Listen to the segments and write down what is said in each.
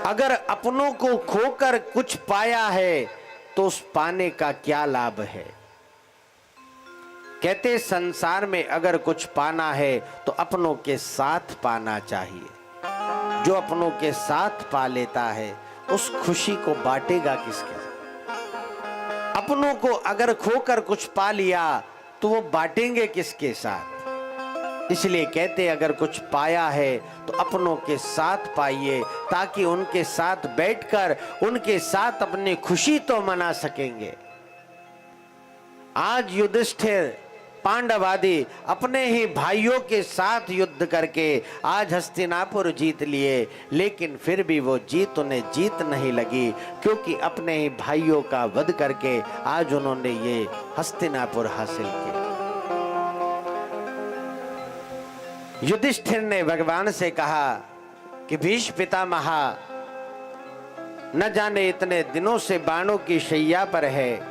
अगर अपनों को खोकर कुछ पाया है तो उस पाने का क्या लाभ है। कहते संसार में अगर कुछ पाना है तो अपनों के साथ पाना चाहिए। जो अपनों के साथ पा लेता है उस खुशी को बांटेगा किसके साथ। अपनों को अगर खोकर कुछ पा लिया तो वो बांटेंगे किसके साथ। इसलिए कहते अगर कुछ पाया है तो अपनों के साथ पाइए, ताकि उनके साथ बैठकर उनके साथ अपनी खुशी तो मना सकेंगे। आज युधिष्ठिर पांडव आदि अपने ही भाइयों के साथ युद्ध करके आज हस्तिनापुर जीत लिए, लेकिन फिर भी वो जीत उन्हें जीत नहीं लगी, क्योंकि अपने ही भाइयों का वध करके आज उन्होंने ये हस्तिनापुर हासिल किया। युधिष्ठिर ने भगवान से कहा कि भीष्म पितामहा न जाने इतने दिनों से बाणों की शैया पर है,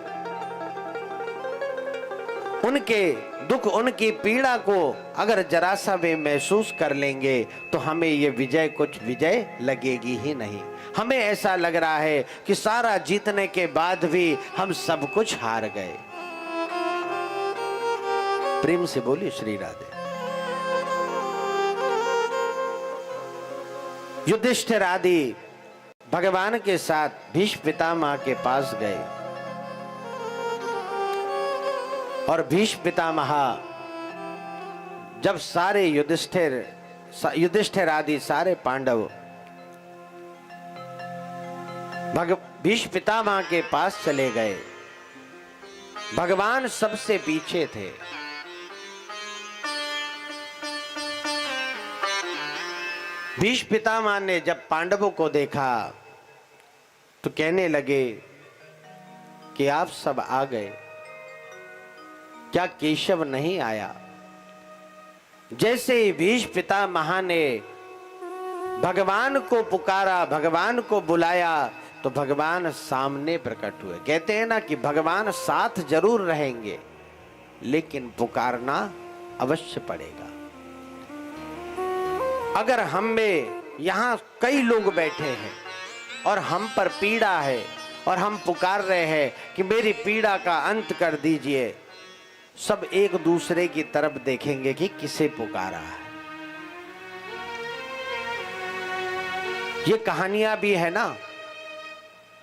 उनके दुख उनकी पीड़ा को अगर जरा सा वे महसूस कर लेंगे तो हमें ये विजय कुछ विजय लगेगी ही नहीं। हमें ऐसा लग रहा है कि सारा जीतने के बाद भी हम सब कुछ हार गए। प्रेम से बोली श्री राधे। युधिष्ठिर आदि भगवान के साथ भीष्म पितामह के पास गए और भीष्म पितामह जब सारे युधिष्ठिर आदि सारे पांडव भीष्म पितामह के पास चले गए, भगवान सबसे पीछे थे। भीष्म पितामह ने जब पांडवों को देखा तो कहने लगे कि आप सब आ गए, क्या केशव नहीं आया। जैसे ही भीष्म पितामह ने भगवान को पुकारा, भगवान को बुलाया, तो भगवान सामने प्रकट हुए। कहते हैं ना कि भगवान साथ जरूर रहेंगे लेकिन पुकारना अवश्य पड़ेगा। अगर हम में यहां कई लोग बैठे हैं और हम पर पीड़ा है और हम पुकार रहे हैं कि मेरी पीड़ा का अंत कर दीजिए, सब एक दूसरे की तरफ देखेंगे कि किसे पुकारा है। ये कहानियां भी है ना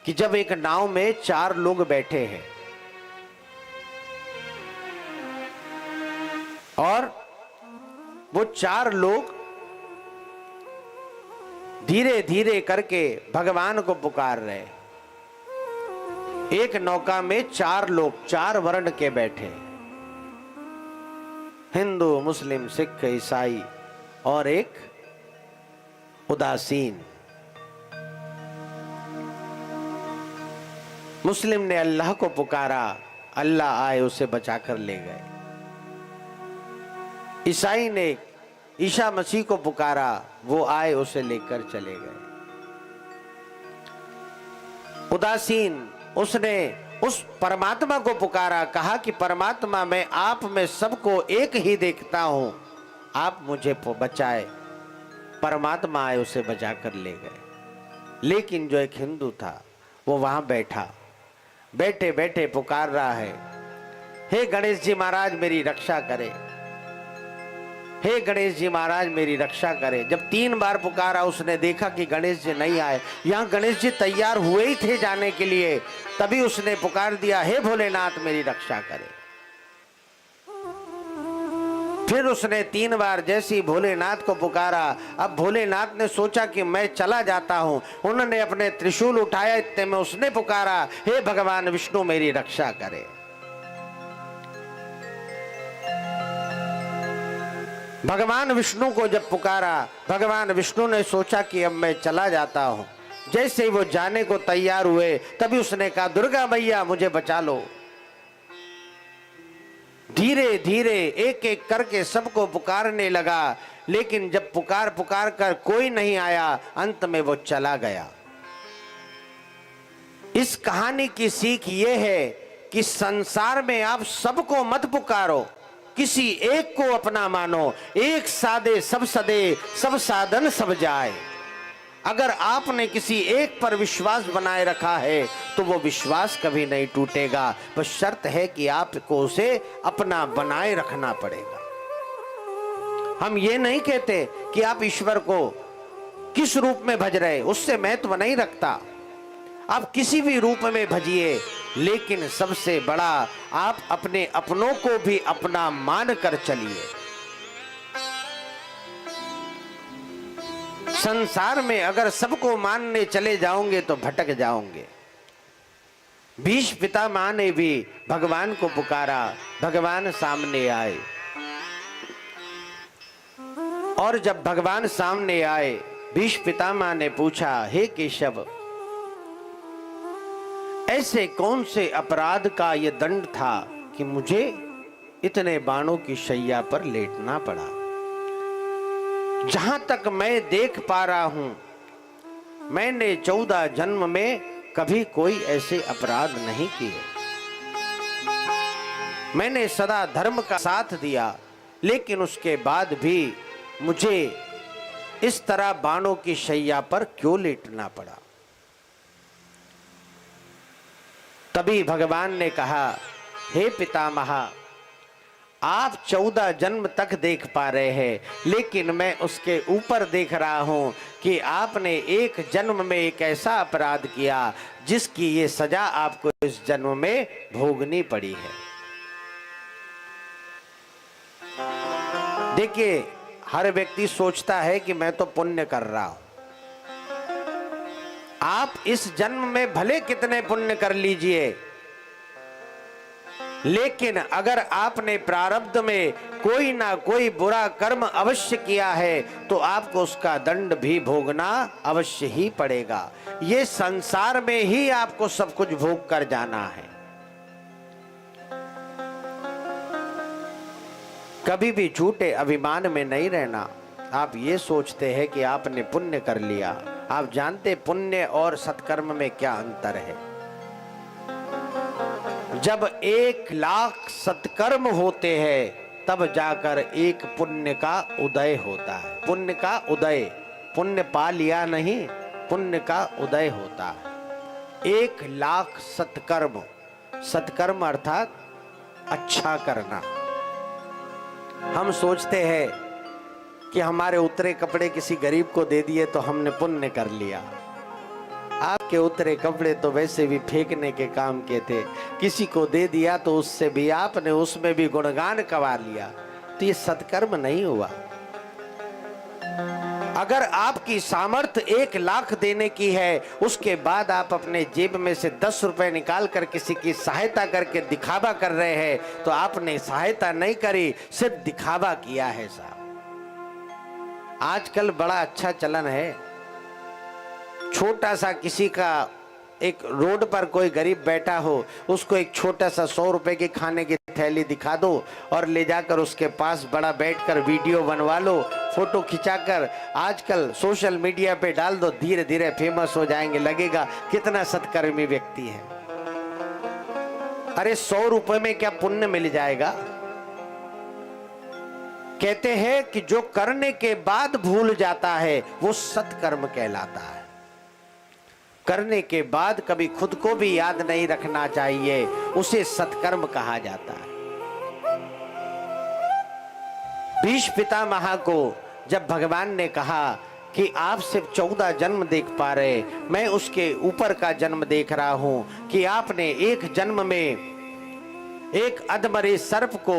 कि जब एक नाव में 4 लोग बैठे हैं और वो 4 लोग धीरे धीरे करके भगवान को पुकार रहे। एक नौका में 4 लोग 4 वर्ण के बैठे, हिंदू मुस्लिम सिख ईसाई और एक उदासीन। मुस्लिम ने अल्लाह को पुकारा, अल्लाह आए उसे बचाकर ले गए। ईसाई ने ईसा मसीह को पुकारा, वो आए उसे लेकर चले गए। उदासीन उसने उस परमात्मा को पुकारा, कहा कि परमात्मा मैं आप में सबको एक ही देखता हूं, आप मुझे बचाए। परमात्मा आए उसे बचाकर ले गए। लेकिन जो एक हिंदू था वो वहां बैठा, बैठे बैठे पुकार रहा है, हे गणेश जी महाराज मेरी रक्षा करें, हे गणेश जी महाराज मेरी रक्षा करें। जब 3 बार पुकारा उसने देखा कि गणेश जी नहीं आए, यहां गणेश जी तैयार हुए ही थे जाने के लिए, तभी उसने पुकार दिया, हे भोलेनाथ मेरी रक्षा करें। फिर उसने 3 बार जैसे ही भोलेनाथ को पुकारा, अब भोलेनाथ ने सोचा कि मैं चला जाता हूं, उन्होंने अपने त्रिशूल उठाया, इतने में उसने पुकारा, हे भगवान विष्णु मेरी रक्षा करें। भगवान विष्णु को जब पुकारा, भगवान विष्णु ने सोचा कि अब मैं चला जाता हूं। जैसे ही वो जाने को तैयार हुए तभी उसने कहा, दुर्गा मैया मुझे बचा लो। धीरे धीरे एक एक करके सबको पुकारने लगा, लेकिन जब पुकार पुकार कर कोई नहीं आया, अंत में वो चला गया। इस कहानी की सीख ये है कि संसार में आप सबको मत पुकारो, किसी एक को अपना मानो। एक सादे सब सदे, सब साधन सब जाए। अगर आपने किसी एक पर विश्वास बनाए रखा है तो वो विश्वास कभी नहीं टूटेगा। बस शर्त है कि आपको उसे अपना बनाए रखना पड़ेगा। हम ये नहीं कहते कि आप ईश्वर को किस रूप में भज रहे, उससे महत्व नहीं रखता। आप किसी भी रूप में भजिए, लेकिन सबसे बड़ा आप अपने अपनों को भी अपना मान कर चलिए। संसार में अगर सबको मानने चले जाओगे तो भटक जाओगे। भीष्म पितामह ने भी भगवान को पुकारा, भगवान सामने आए, और जब भगवान सामने आए भीष्म पितामह ने पूछा, हे केशव, ऐसे कौन से अपराध का यह दंड था कि मुझे इतने बाणों की शैया पर लेटना पड़ा? जहां तक मैं देख पा रहा हूं, मैंने 14 जन्म में कभी कोई ऐसे अपराध नहीं किए। मैंने सदा धर्म का साथ दिया, लेकिन उसके बाद भी मुझे इस तरह बाणों की शैया पर क्यों लेटना पड़ा? तभी भगवान ने कहा, हे पितामह, आप 14 जन्म तक देख पा रहे हैं, लेकिन मैं उसके ऊपर देख रहा हूं कि आपने एक जन्म में एक ऐसा अपराध किया जिसकी ये सजा आपको इस जन्म में भोगनी पड़ी है। देखिए, हर व्यक्ति सोचता है कि मैं तो पुण्य कर रहा हूं। आप इस जन्म में भले कितने पुण्य कर लीजिए, लेकिन अगर आपने प्रारब्ध में कोई ना कोई बुरा कर्म अवश्य किया है तो आपको उसका दंड भी भोगना अवश्य ही पड़ेगा। ये संसार में ही आपको सब कुछ भोग कर जाना है। कभी भी झूठे अभिमान में नहीं रहना। आप ये सोचते हैं कि आपने पुण्य कर लिया। आप जानते पुण्य और सत्कर्म में क्या अंतर है? जब 1,00,000 सत्कर्म होते हैं तब जाकर एक पुण्य का उदय होता है। पुण्य का उदय, पुण्य पा लिया नहीं, पुण्य का उदय होता है। 1,00,000 सत्कर्म, सत्कर्म अर्थात अच्छा करना। हम सोचते हैं कि हमारे उतरे कपड़े किसी गरीब को दे दिए तो हमने पुण्य कर लिया। आपके उतरे कपड़े तो वैसे भी फेंकने के काम के थे, किसी को दे दिया तो उससे भी आपने उसमें भी गुणगान कवा लिया, तो ये सत्कर्म नहीं हुआ। अगर आपकी सामर्थ्य 1,00,000 देने की है, उसके बाद आप अपने जेब में से 10 रुपए निकाल कर किसी की सहायता करके दिखावा कर रहे हैं, तो आपने सहायता नहीं करी, सिर्फ दिखावा किया है साहब। आजकल बड़ा अच्छा चलन है, छोटा सा किसी का, एक रोड पर कोई गरीब बैठा हो, उसको एक छोटा सा 100 रुपए की खाने की थैली दिखा दो और ले जाकर उसके पास बड़ा बैठकर वीडियो बनवा लो, फोटो खिंचाकर आजकल सोशल मीडिया पे डाल दो, धीरे धीरे फेमस हो जाएंगे। लगेगा कितना सत्कर्मी व्यक्ति है। अरे 100 रुपए में क्या पुण्य मिल जाएगा? कहते हैं कि जो करने के बाद भूल जाता है वो सत्कर्म कहलाता है। करने के बाद कभी खुद को भी याद नहीं रखना चाहिए, उसे सत्कर्म कहा जाता है। भीष्म पितामह को जब भगवान ने कहा कि आप सिर्फ 14 जन्म देख पा रहे, मैं उसके ऊपर का जन्म देख रहा हूं कि आपने एक जन्म में एक अधमरे सर्प को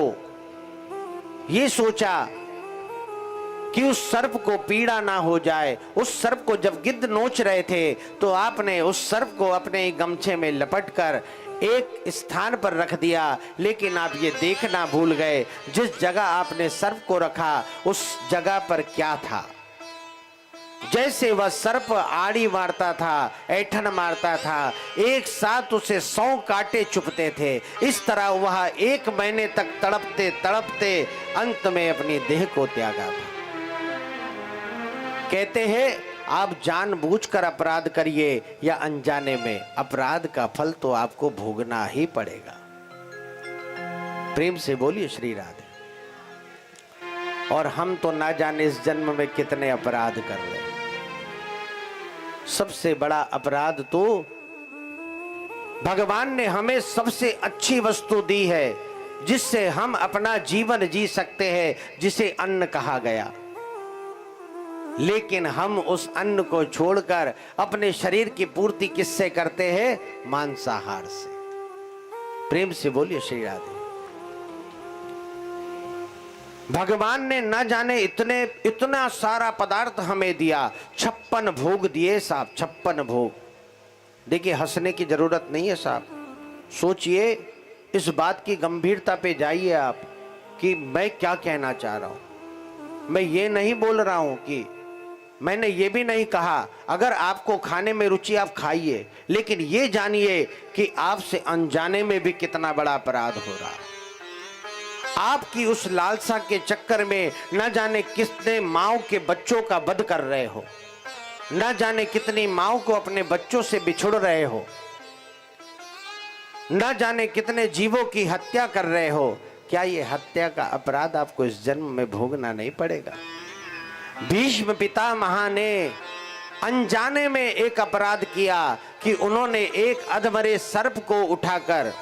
ये सोचा कि उस सर्प को पीड़ा ना हो जाए। उस सर्प को जब गिद्ध नोच रहे थे तो आपने उस सर्प को अपने गमछे में लपटकर एक स्थान पर रख दिया, लेकिन आप ये देखना भूल गए जिस जगह आपने सर्प को रखा उस जगह पर क्या था। जैसे वह सर्प आड़ी मारता था, ऐठन मारता था, एक साथ उसे 100 कांटे चुभते थे। इस तरह वह 1 महीने तक तड़पते तड़पते अंत में अपनी देह को त्यागा था। कहते हैं आप जानबूझकर अपराध करिए या अनजाने में, अपराध का फल तो आपको भोगना ही पड़ेगा। प्रेम से बोलिए श्री राधे। और हम तो ना जाने इस जन्म में कितने अपराध कर रहे हैं। सबसे बड़ा अपराध तो भगवान ने हमें सबसे अच्छी वस्तु दी है जिससे हम अपना जीवन जी सकते हैं, जिसे अन्न कहा गया। लेकिन हम उस अन्न को छोड़कर अपने शरीर की पूर्ति किससे करते हैं? मांसाहार से। प्रेम से बोलिए श्री राधे। भगवान ने न जाने इतना सारा पदार्थ हमें दिया, 56 भोग दिए साहब, 56 भोग। देखिए हंसने की जरूरत नहीं है साहब, सोचिए, इस बात की गंभीरता पे जाइए आप कि मैं क्या कहना चाह रहा हूं। मैं ये नहीं बोल रहा हूं कि, मैंने ये भी नहीं कहा अगर आपको खाने में रुचि आप खाइए, लेकिन ये जानिए कि आपसे अनजाने में भी कितना बड़ा अपराध हो रहा है। आपकी उस लालसा के चक्कर में न जाने कितने माओ के बच्चों का वध कर रहे हो, न जाने कितनी माओ को अपने बच्चों से बिछुड़ रहे हो, न जाने कितने जीवों की हत्या कर रहे हो। क्या ये हत्या का अपराध आपको इस जन्म में भोगना नहीं पड़ेगा? भीष्म पितामह ने अनजाने में एक अपराध किया कि उन्होंने एक अधमरे सर्प को उठाकर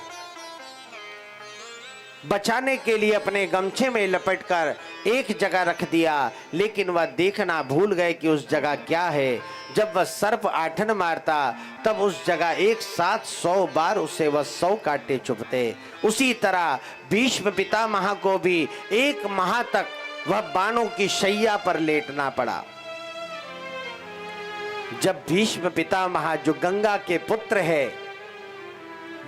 बचाने के लिए अपने गमछे में लपेटकर एक जगह रख दिया, लेकिन वह देखना भूल गए कि उस जगह क्या है। जब वह सर्प आठन मारता तब उस जगह एक साथ 100 बार उसे वह 100 कांटे चुभते। उसी तरह भीष्म पितामह को भी 1 माह तक वह बाणों की शैया पर लेटना पड़ा। जब भीष्म पितामह जो गंगा के पुत्र है,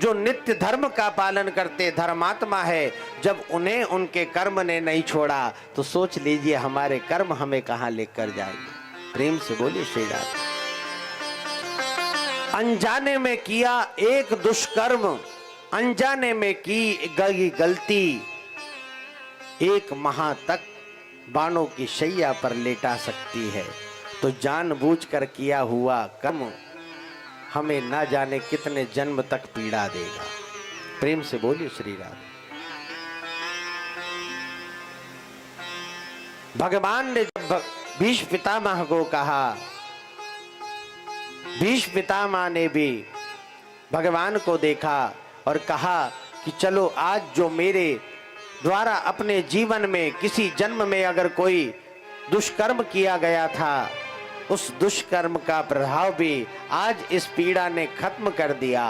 जो नित्य धर्म का पालन करते धर्मात्मा है, जब उन्हें उनके कर्म ने नहीं छोड़ा तो सोच लीजिए हमारे कर्म हमें कहां लेकर जाएंगे। प्रेम से बोलिए श्री राधे। अनजाने में किया एक दुष्कर्म, अनजाने में की गई गलती 1 माह तक बाणों की शैया पर लेटा सकती है। तो जानबूझकर किया हुआ कर्म हमें ना जाने कितने जन्म तक पीड़ा देगा। प्रेम से बोलिए श्री राधे। भगवान ने जब भीष्म पितामह को कहा, भीष्म पितामह ने भी भगवान को देखा और कहा कि चलो आज जो मेरे द्वारा अपने जीवन में किसी जन्म में अगर कोई दुष्कर्म किया गया था, उस दुष्कर्म का प्रभाव भी आज इस पीड़ा ने खत्म कर दिया।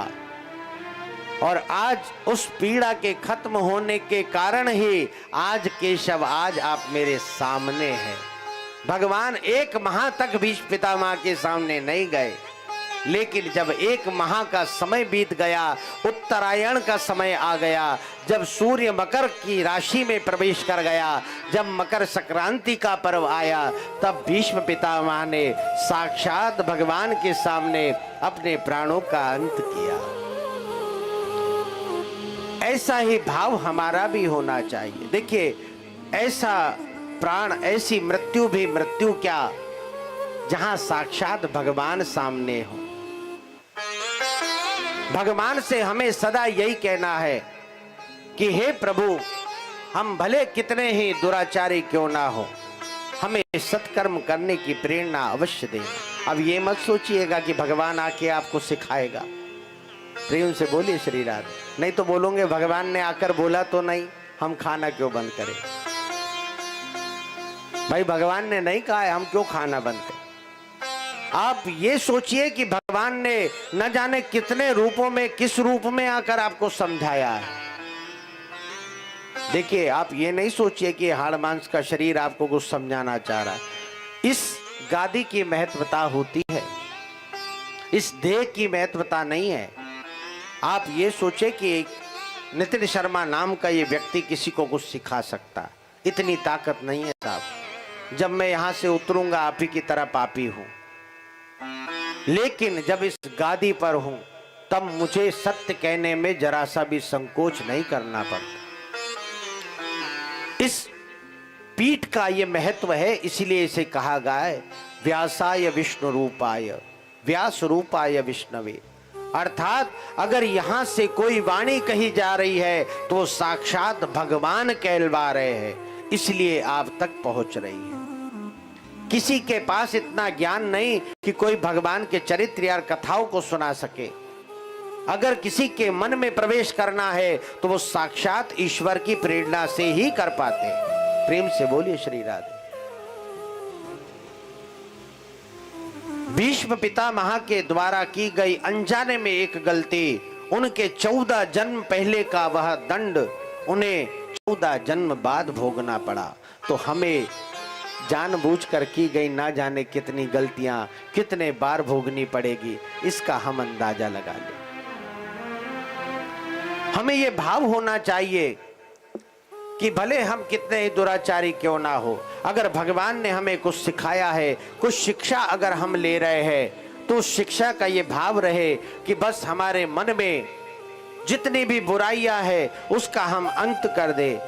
और आज उस पीड़ा के खत्म होने के कारण ही आज केशव आज आप मेरे सामने हैं। भगवान 1 माह तक भीष्म पितामह के सामने नहीं गए, लेकिन जब 1 माह का समय बीत गया, उत्तरायण का समय आ गया, जब सूर्य मकर की राशि में प्रवेश कर गया, जब मकर संक्रांति का पर्व आया, तब भीष्म पितामह ने साक्षात भगवान के सामने अपने प्राणों का अंत किया। ऐसा ही भाव हमारा भी होना चाहिए। देखिए, ऐसा प्राण, ऐसी मृत्यु भी मृत्यु क्या जहां साक्षात भगवान सामने हो। भगवान से हमें सदा यही कहना है कि हे प्रभु, हम भले कितने ही दुराचारी क्यों ना हो, हमें सत्कर्म करने की प्रेरणा अवश्य देना। अब ये मत सोचिएगा कि भगवान आके आपको सिखाएगा। प्रेम से बोलिए श्री राधे। नहीं तो बोलोगे भगवान ने आकर बोला तो नहीं, हम खाना क्यों बंद करें? भाई भगवान ने नहीं कहा है, हम क्यों खाना बंद करें? आप ये सोचिए कि भगवान ने न जाने कितने रूपों में, किस रूप में आकर आपको समझाया है। देखिए, आप ये नहीं सोचिए कि हाड़ मांस का शरीर आपको कुछ समझाना चाह रहा है। इस गादी की महत्वता होती है, इस देह की महत्वता नहीं है। आप ये सोचे कि नितिन शर्मा नाम का ये व्यक्ति किसी को कुछ सिखा सकता, इतनी ताकत नहीं है साहब। जब मैं यहां से उतरूंगा आप ही की तरह पापी हूं, लेकिन जब इस गादी पर हूं तब मुझे सत्य कहने में जरा सा भी संकोच नहीं करना पड़ता। इस पीठ का ये महत्व है, इसलिए इसे कहा गया है व्यासाय विष्णु रूपाय, व्यास रूपाय विष्णवे। अर्थात अगर यहां से कोई वाणी कही जा रही है तो साक्षात भगवान कहलवा रहे हैं, इसलिए आप तक पहुंच रही है। किसी के पास इतना ज्ञान नहीं कि कोई भगवान के चरित्र या कथाओं को सुना सके। अगर किसी के मन में प्रवेश करना है तो वो साक्षात ईश्वर की प्रेरणा से ही कर पाते। प्रेम से बोलिए श्री राधे। भीष्म पितामह के द्वारा की गई अनजाने में एक गलती, उनके 14 जन्म पहले का वह दंड उन्हें 14 जन्म बाद भोगना पड़ा। तो हमें जानबूझकर की गई ना जाने कितनी गलतियां कितने बार भोगनी पड़ेगी, इसका हम अंदाजा लगा लें। हमें यह भाव होना चाहिए कि भले हम कितने ही दुराचारी क्यों ना हो, अगर भगवान ने हमें कुछ सिखाया है, कुछ शिक्षा अगर हम ले रहे हैं, तो उस शिक्षा का ये भाव रहे कि बस हमारे मन में जितनी भी बुराइयां है उसका हम अंत कर दे।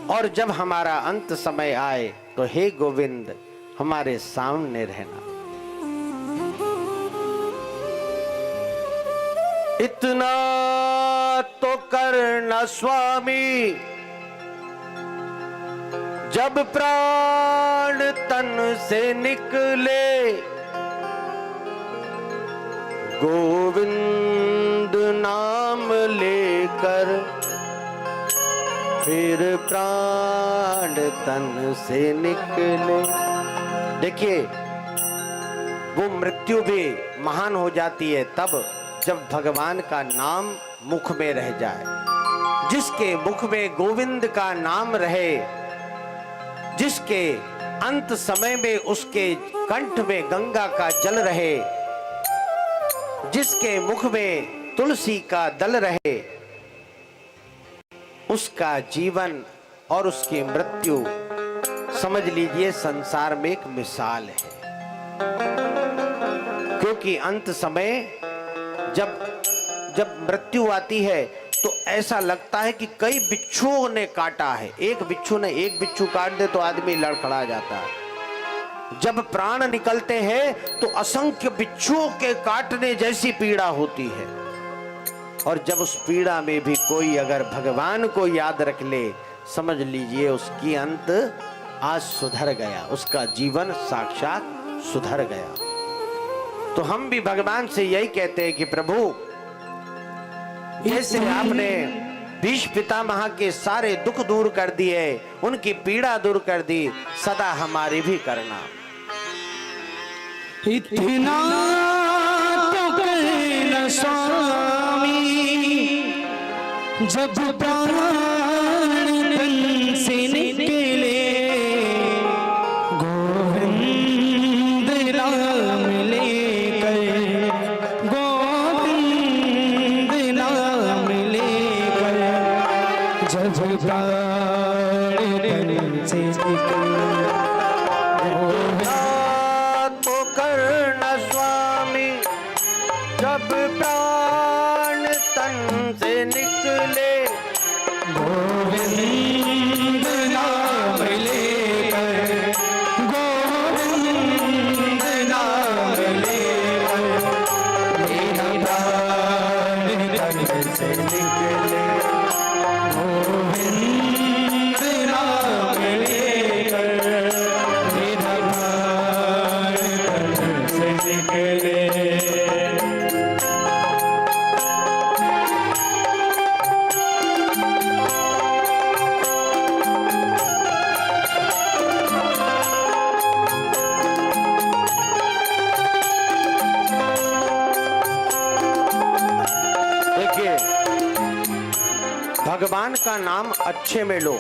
और जब हमारा अंत समय आए तो हे गोविंद हमारे सामने रहना। इतना तो करना स्वामी, जब प्राण तन से निकले, गोविंद नाम लेकर फिर प्राण तन से निकले। देखिए, वो मृत्यु भी महान हो जाती है तब जब भगवान का नाम मुख में रह जाए। जिसके मुख में गोविंद का नाम रहे, जिसके अंत समय में उसके कंठ में गंगा का जल रहे, जिसके मुख में तुलसी का दल रहे, उसका जीवन और उसकी मृत्यु समझ लीजिए संसार में एक मिसाल है। क्योंकि अंत समय जब मृत्यु आती है तो ऐसा लगता है कि कई बिच्छुओं ने काटा है। एक बिच्छू काट दे तो आदमी लड़खड़ा जाता है। जब प्राण निकलते हैं तो असंख्य बिच्छुओं के काटने जैसी पीड़ा होती है। और जब उस पीड़ा में भी कोई अगर भगवान को याद रख ले, समझ लीजिए उसकी अंत आज सुधर गया, उसका जीवन साक्षात सुधर गया। तो हम भी भगवान से यही कहते हैं कि प्रभु, जैसे आपने भीष्म पितामह के सारे दुख दूर कर दिए, उनकी पीड़ा दूर कर दी, सदा हमारी भी करना। इतना तो करना स्वामी, जब प्राण तन से निकले, गोविंद नाम लेकर, गोविंद नाम लेकर, जब प्राण तन से निकले। जब प्राण तन से निकले, गोविंद नाम लेकर, गोविंद नाम लेकर, मेरा प्राण तन से निकले, गोविंद नाम लेकर, मेरा प्राण तन से निकले। भगवान का नाम अच्छे में लो,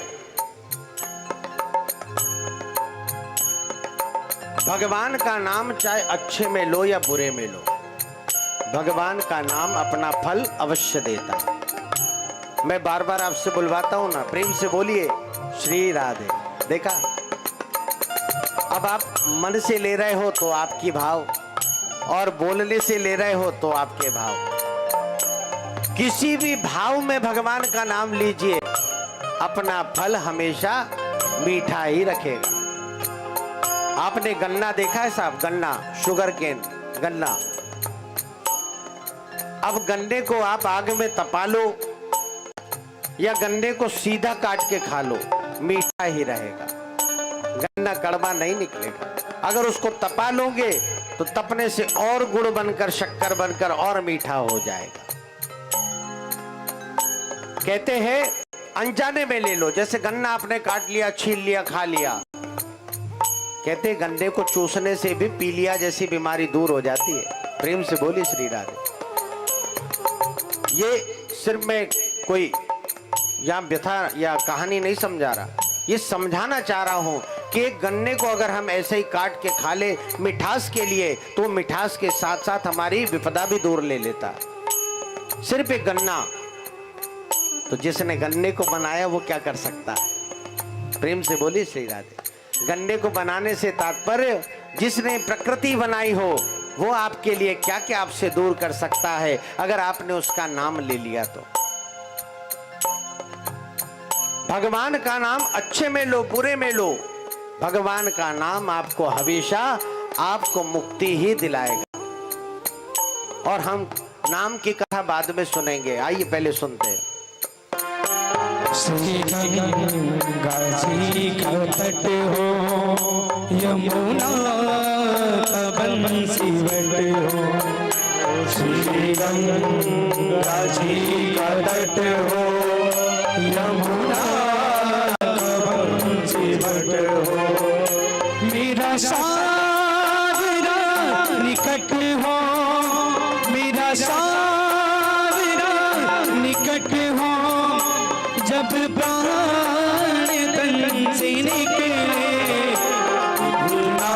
भगवान का नाम चाहे अच्छे में लो या बुरे में लो, भगवान का नाम अपना फल अवश्य देता है। मैं बार बार आपसे बुलवाता हूं ना, प्रेम से बोलिए श्री राधे। देखा, अब आप मन से ले रहे हो तो आपकी भाव, और बोलने से ले रहे हो तो आपके भाव। किसी भी भाव में भगवान का नाम लीजिए, अपना फल हमेशा मीठा ही रखेगा। आपने गन्ना देखा है साहब, गन्ना, शुगर केन गन्ना। अब गन्ने को आप आग में तपा लो या गन्ने को सीधा काट के खा लो, मीठा ही रहेगा। गन्ना कड़वा नहीं निकलेगा। अगर उसको तपा लोगे तो तपने से और गुड़ बनकर शक्कर बनकर और मीठा हो जाएगा। कहते हैं अनजाने में ले लो, जैसे गन्ना आपने काट लिया, छील लिया, खा लिया। कहते गन्ने को चूसने से भी पीलिया जैसी बीमारी दूर हो जाती है। प्रेम से बोली श्री राधे। ये सिर्फ मैं कोई या व्यथा या कहानी नहीं समझा रहा, ये समझाना चाह रहा हूं कि एक गन्ने को अगर हम ऐसे ही काट के खा ले मिठास के लिए, तो मिठास के साथ साथ हमारी विपदा भी दूर ले लेता। सिर्फ एक गन्ना, तो जिसने गन्ने को बनाया वो क्या कर सकता है। प्रेम से बोली श्री राधे। गन्ने को बनाने से तात्पर्य जिसने प्रकृति बनाई हो वो आपके लिए क्या क्या आपसे दूर कर सकता है, अगर आपने उसका नाम ले लिया तो। भगवान का नाम अच्छे में लो, बुरे में लो, भगवान का नाम आपको हमेशा आपको मुक्ति ही दिलाएगा। और हम नाम की कथा बाद में सुनेंगे, आइए पहले सुनते हैं। श्री गंगा जी का तट हो, यमुना का बंसीवट हो। श्री गंगा जी का तट हो, यमुना का बंसीवट हो। मेरा सावरा निकट हो, मेरा सावरा निकट हो। जब प्राण तन से निकले, भूलना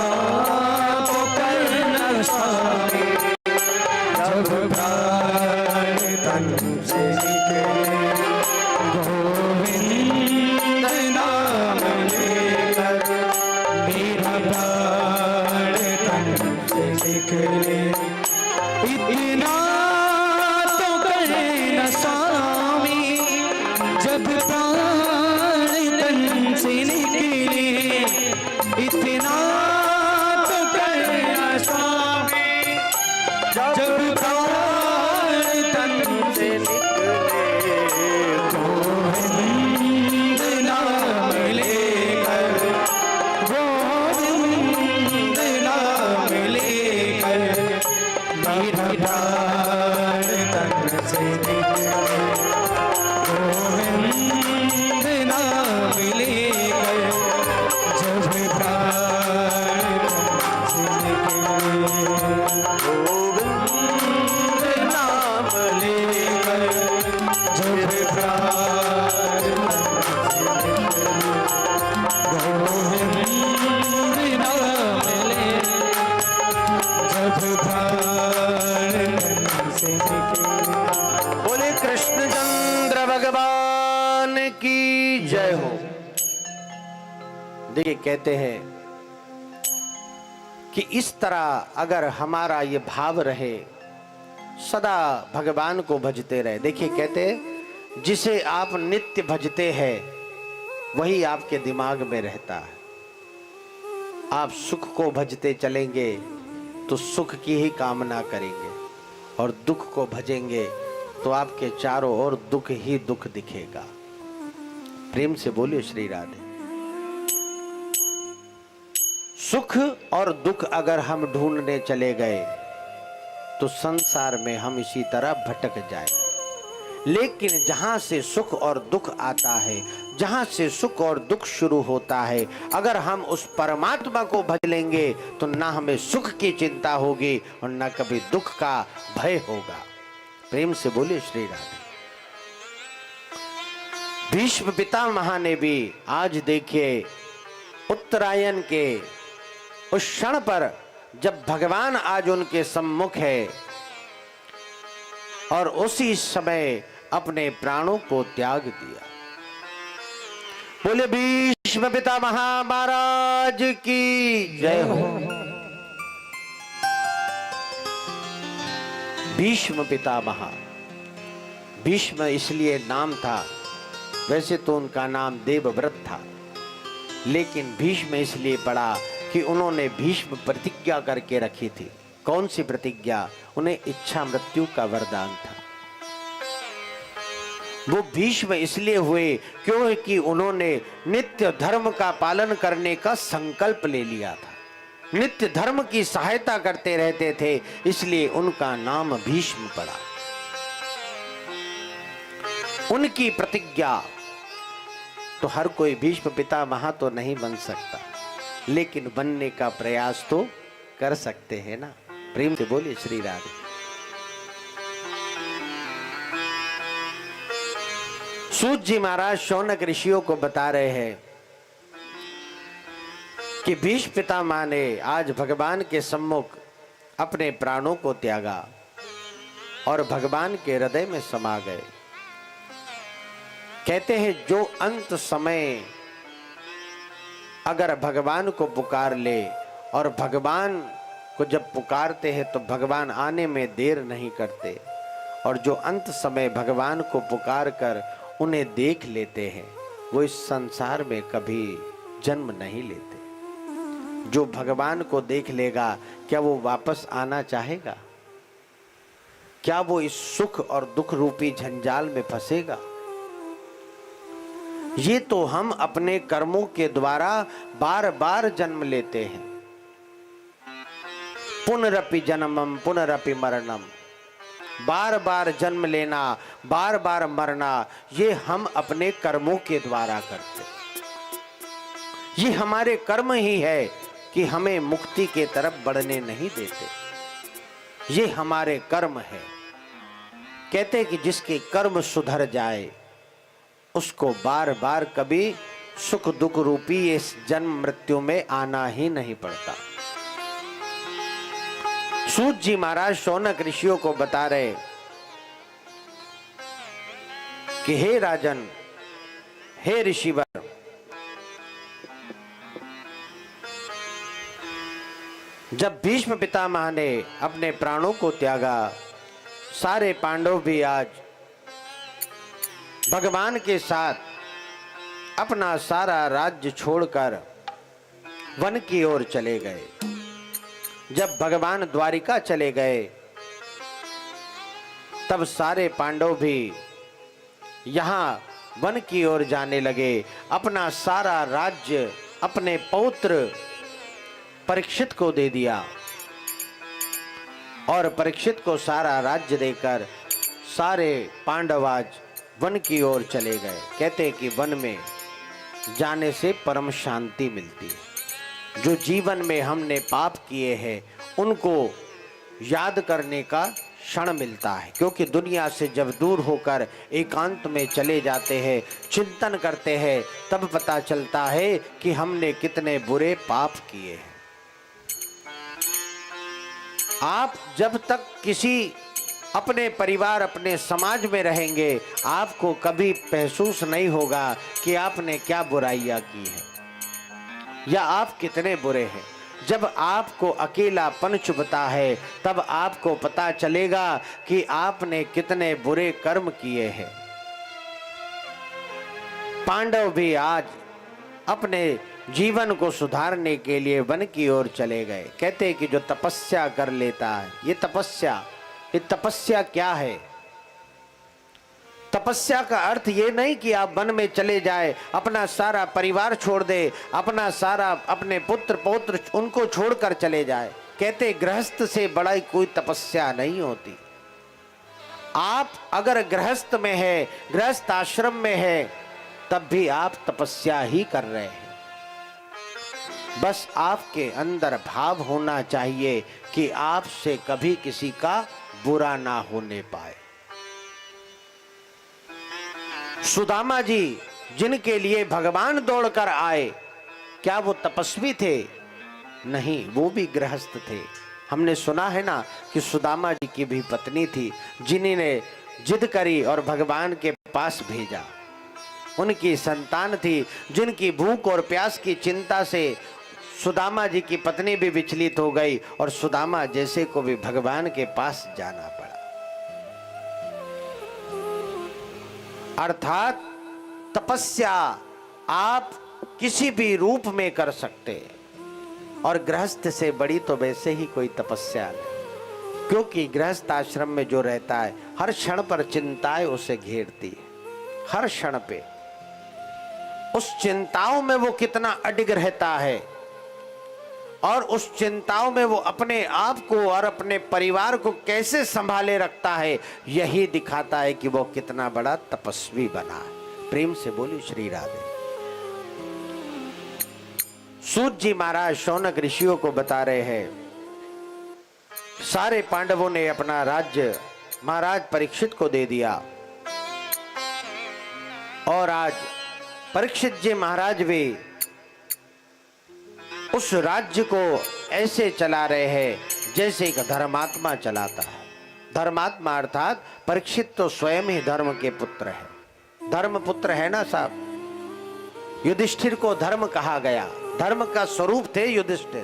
तो करना सारे। जब प्राण तन से निकले, गोविंद नाम लेकर। मेरा प्राण तन से निकले, इतना तो करना स्वामी। जब प्राण तन से निकले, इतना तो करना स्वामी। जब प्राण तन से निकले, गोविंद नाम लेकर, गोविंद नाम लेकर। मेरा प्राण तन से निकले, गोविंद नाम लेकर। जब प्राण से निकले, गोविंद नाम लेकर। जब प्राण से निकले, गोविंद नाम लेकर। जब प्राण से निकले। बोले कृष्णचंद्र भगवान की जय हो। देखिए कहते हैं कि इस तरह अगर हमारा ये भाव रहे, सदा भगवान को भजते रहे। देखिए कहते हैं जिसे आप नित्य भजते हैं वही आपके दिमाग में रहता है। आप सुख को भजते चलेंगे तो सुख की ही कामना करेंगे, और दुख को भजेंगे तो आपके चारों ओर दुख ही दुख दिखेगा। प्रेम से बोलिए श्री राधे। सुख और दुख अगर हम ढूंढने चले गए तो संसार में हम इसी तरह भटक जाएंगे। लेकिन जहां से सुख और दुख आता है, जहां से सुख और दुख शुरू होता है, अगर हम उस परमात्मा को भज लेंगे तो ना हमें सुख की चिंता होगी और ना कभी दुख का भय होगा। प्रेम से बोलिए श्री राधे। भीष्म पितामह ने भी आज देखिए उत्तरायण के उस क्षण पर जब भगवान आज उनके सम्मुख है और उसी समय अपने प्राणों को त्याग दिया। बोले भीष्म पितामह महाराज की जय हो। भीष्म पितामह, भीष्म इसलिए नाम था, वैसे तो उनका नाम देवव्रत था, लेकिन भीष्म इसलिए पड़ा कि उन्होंने भीष्म प्रतिज्ञा करके रखी थी। कौन सी प्रतिज्ञा? उन्हें इच्छा मृत्यु का वरदान था। वो भीष्म इसलिए हुए क्योंकि उन्होंने नित्य धर्म का पालन करने का संकल्प ले लिया था, नित्य धर्म की सहायता करते रहते थे, इसलिए उनका नाम भीष्म पड़ा। उनकी प्रतिज्ञा तो हर कोई भीष्म पितामह तो नहीं बन सकता, लेकिन बनने का प्रयास तो कर सकते हैं ना। प्रेम से बोलिए श्री राधे। सूत जी महाराज शौनक ऋषियों को बता रहे हैं कि भीष्म पितामह ने आज भगवान के सम्मुख अपने प्राणों को त्यागा और भगवान के हृदय में समा गए। कहते हैं जो अंत समय अगर भगवान को पुकार ले और भगवान को जब पुकारते हैं तो भगवान आने में देर नहीं करते, और जो अंत समय भगवान को पुकार कर उन्हें देख लेते हैं वो इस संसार में कभी जन्म नहीं लेते। जो भगवान को देख लेगा क्या वो वापस आना चाहेगा? क्या वो इस सुख और दुख रूपी झंझाल में फंसेगा? ये तो हम अपने कर्मों के द्वारा बार बार जन्म लेते हैं। पुनरपि जन्मम पुनरपि मरणम, बार बार जन्म लेना, बार बार मरना, ये हम अपने कर्मों के द्वारा करते। ये हमारे कर्म ही है कि हमें मुक्ति के तरफ बढ़ने नहीं देते। ये हमारे कर्म है। कहते कि जिसके कर्म सुधर जाए उसको बार बार कभी सुख दुख रूपी इस जन्म मृत्यु में आना ही नहीं पड़ता। सूत जी महाराज शौनक ऋषियों को बता रहे कि हे राजन, हे ऋषिवर, जब भीष्म पितामह ने अपने प्राणों को त्यागा, सारे पांडव भी आज भगवान के साथ अपना सारा राज्य छोड़कर वन की ओर चले गए। जब भगवान द्वारिका चले गए तब सारे पांडव भी यहाँ वन की ओर जाने लगे। अपना सारा राज्य अपने पौत्र परीक्षित को दे दिया और परीक्षित को सारा राज्य देकर सारे पांडव आज वन की ओर चले गए। कहते कि वन में जाने से परम शांति मिलती है। जो जीवन में हमने पाप किए हैं उनको याद करने का क्षण मिलता है, क्योंकि दुनिया से जब दूर होकर एकांत में चले जाते हैं, चिंतन करते हैं, तब पता चलता है कि हमने कितने बुरे पाप किए हैं। आप जब तक किसी अपने परिवार अपने समाज में रहेंगे आपको कभी महसूस नहीं होगा कि आपने क्या बुराइयां की है या आप कितने बुरे हैं। जब आपको अकेलापन चुभता है तब आपको पता चलेगा कि आपने कितने बुरे कर्म किए हैं। पांडव भी आज अपने जीवन को सुधारने के लिए वन की ओर चले गए। कहते हैं कि जो तपस्या कर लेता है, ये तपस्या क्या है? तपस्या का अर्थ ये नहीं कि आप वन में चले जाए, अपना सारा परिवार छोड़ दे, अपना सारा अपने पुत्र पौत्र उनको छोड़कर चले जाए। कहते गृहस्थ से बड़ा कोई तपस्या नहीं होती। आप अगर गृहस्थ में है, गृहस्थ आश्रम में है, तब भी आप तपस्या ही कर रहे हैं। बस आपके अंदर भाव होना चाहिए कि आपसे कभी किसी का बुरा ना होने पाए। सुदामा जी जिनके लिए भगवान दौड़कर आए, क्या वो तपस्वी थे? नहीं, वो भी गृहस्थ थे। हमने सुना है ना कि सुदामा जी की भी पत्नी थी जिन्होंने जिद करी और भगवान के पास भेजा। उनकी संतान थी जिनकी भूख और प्यास की चिंता से सुदामा जी की पत्नी भी विचलित हो गई और सुदामा जैसे को भी भगवान के पास जाना पड़ा। अर्थात तपस्या आप किसी भी रूप में कर सकते हैं और गृहस्थ से बड़ी तो वैसे ही कोई तपस्या नहीं, क्योंकि गृहस्थ आश्रम में जो रहता है हर क्षण पर चिंताएं उसे घेरती है। हर क्षण पे उस चिंताओं में वो कितना अडिग रहता है और उस चिंताओं में वो अपने आप को और अपने परिवार को कैसे संभाले रखता है, यही दिखाता है कि वो कितना बड़ा तपस्वी बना है। प्रेम से बोली श्री राधे। सूत जी महाराज शौनक ऋषियों को बता रहे हैं, सारे पांडवों ने अपना राज्य महाराज परीक्षित को दे दिया और आज परीक्षित जी महाराज भी उस राज्य को ऐसे चला रहे हैं जैसे एक धर्मात्मा चलाता है। धर्मात्मा अर्थात परीक्षित तो स्वयं ही धर्म के पुत्र है, धर्म पुत्र है ना साहब। युधिष्ठिर को धर्म कहा गया, धर्म का स्वरूप थे युधिष्ठिर,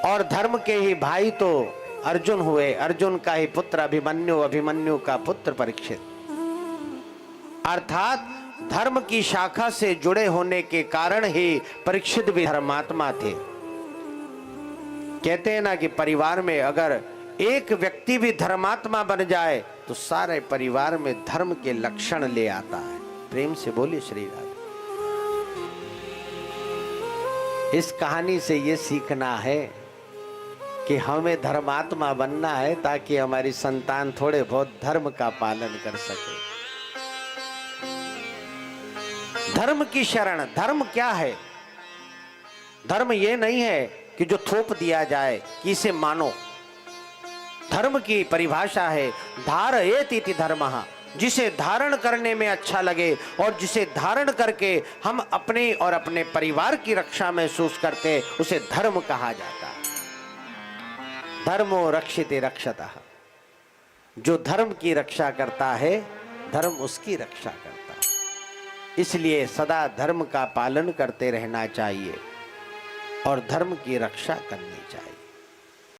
और धर्म के ही भाई तो अर्जुन हुए, अर्जुन का ही पुत्र अभिमन्यु, अभिमन्यु का पुत्र परीक्षित। अर्थात धर्म की शाखा से जुड़े होने के कारण ही परीक्षित भी धर्मात्मा थे। कहते हैं ना कि परिवार में अगर एक व्यक्ति भी धर्मात्मा बन जाए तो सारे परिवार में धर्म के लक्षण ले आता है। प्रेम से बोलिए श्री राधे। इस कहानी से ये सीखना है कि हमें धर्मात्मा बनना है ताकि हमारी संतान थोड़े बहुत धर्म का पालन कर सके। धर्म की शरण, धर्म क्या है? धर्म ये नहीं है कि जो थोप दिया जाए कि इसे मानो। धर्म की परिभाषा है धारयेति धर्मः, जिसे धारण करने में अच्छा लगे और जिसे धारण करके हम अपने और अपने परिवार की रक्षा महसूस करते, उसे धर्म कहा जाता है। धर्मो रक्षिते रक्षतः, जो धर्म की रक्षा करता है धर्म उसकी रक्षा करता है। इसलिए सदा धर्म का पालन करते रहना चाहिए और धर्म की रक्षा करनी चाहिए।